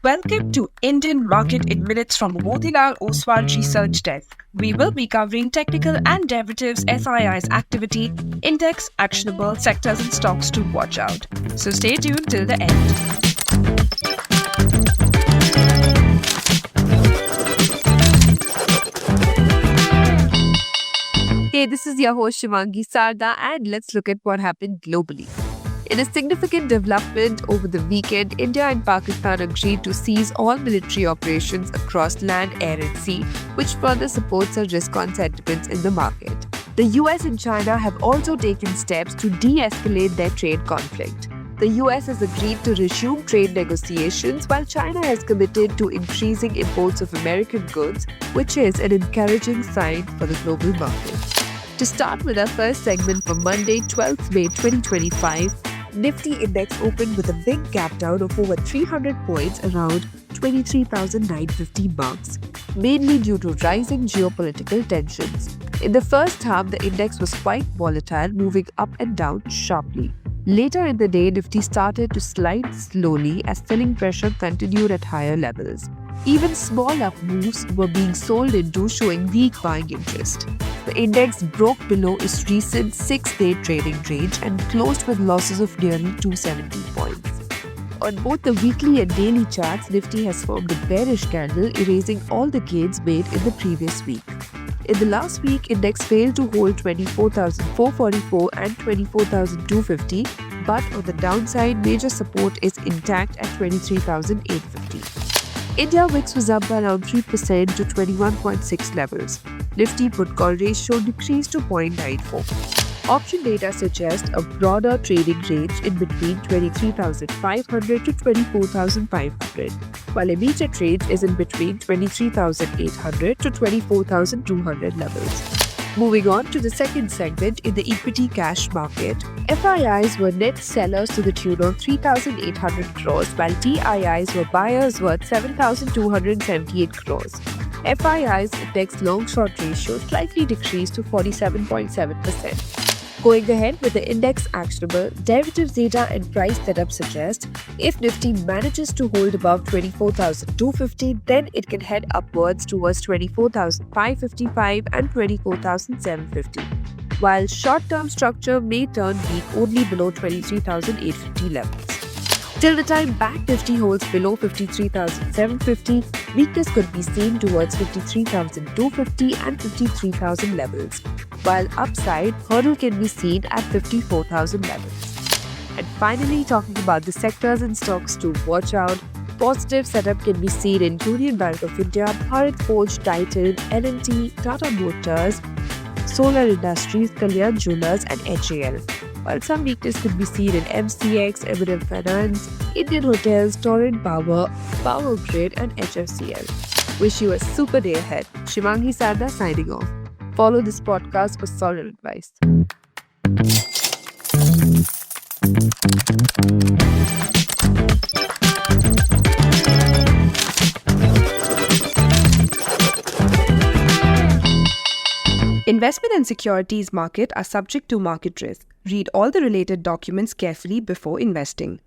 Welcome to Indian Market in Minutes from Motilal Oswal Research Desk. We will be covering technical and derivatives SII's activity, index, actionable sectors and stocks to watch out. So stay tuned till the end. Hey, this is your host Shivangi Sarda, and let's look at what happened globally. In a significant development over the weekend, India and Pakistan agreed to cease all military operations across land, air and sea, which further supports a risk on sentiments in the market. The US and China have also taken steps to de-escalate their trade conflict. The US has agreed to resume trade negotiations, while China has committed to increasing imports of American goods, which is an encouraging sign for the global market. To start with our first segment for Monday, 12th May 2025, Nifty index opened with a big gap down of over 300 points around 23,950 marks, mainly due to rising geopolitical tensions. In the first half, the index was quite volatile, moving up and down sharply. Later in the day, Nifty started to slide slowly as selling pressure continued at higher levels. Even small up moves were being sold into, showing weak buying interest. The index broke below its recent 6-day trading range and closed with losses of nearly 270 points. On both the weekly and daily charts, Nifty has formed a bearish candle, erasing all the gains made in the previous week. In the last week, index failed to hold 24,444 and 24,250, but on the downside, major support is intact at 23,850. India VIX was up by around 3% to 21.6 levels. Nifty put-call ratio decreased to 0.94. Option data suggests a broader trading range in between 23,500 to 24,500, while immediate range is in between 23,800 to 24,200 levels. Moving on to the second segment in the equity cash market, FIIs were net sellers to the tune of 3,800 crores, while DIIs were buyers worth 7,278 crores. FII's index long-short ratio slightly decreased to 47.7%. Going ahead with the index actionable, derivatives data and price setup suggest if Nifty manages to hold above 24,250, then it can head upwards towards 24,555 and 24,750, while short-term structure may turn weak only below 23,850 levels. Till the time Bank Nifty holds below 53,750, weakness could be seen towards 53,250 and 53,000 levels, while upside hurdle can be seen at 54,000 levels. And finally, talking about the sectors and stocks to watch out, positive setup can be seen in Union Bank of India, Bharat Forge, Titan, L&T, Tata Motors, Solar Industries, Kalyan Jewellers and HAL. While some weakness could be seen in MCX, M&M Finance, Indian Hotels, Torrent Power, Power Grid and HFCL. Wish you a super day ahead. Shivangi Sarda signing off. Follow this podcast for solid advice. Investment and securities market are subject to market risk. Read all the related documents carefully before investing.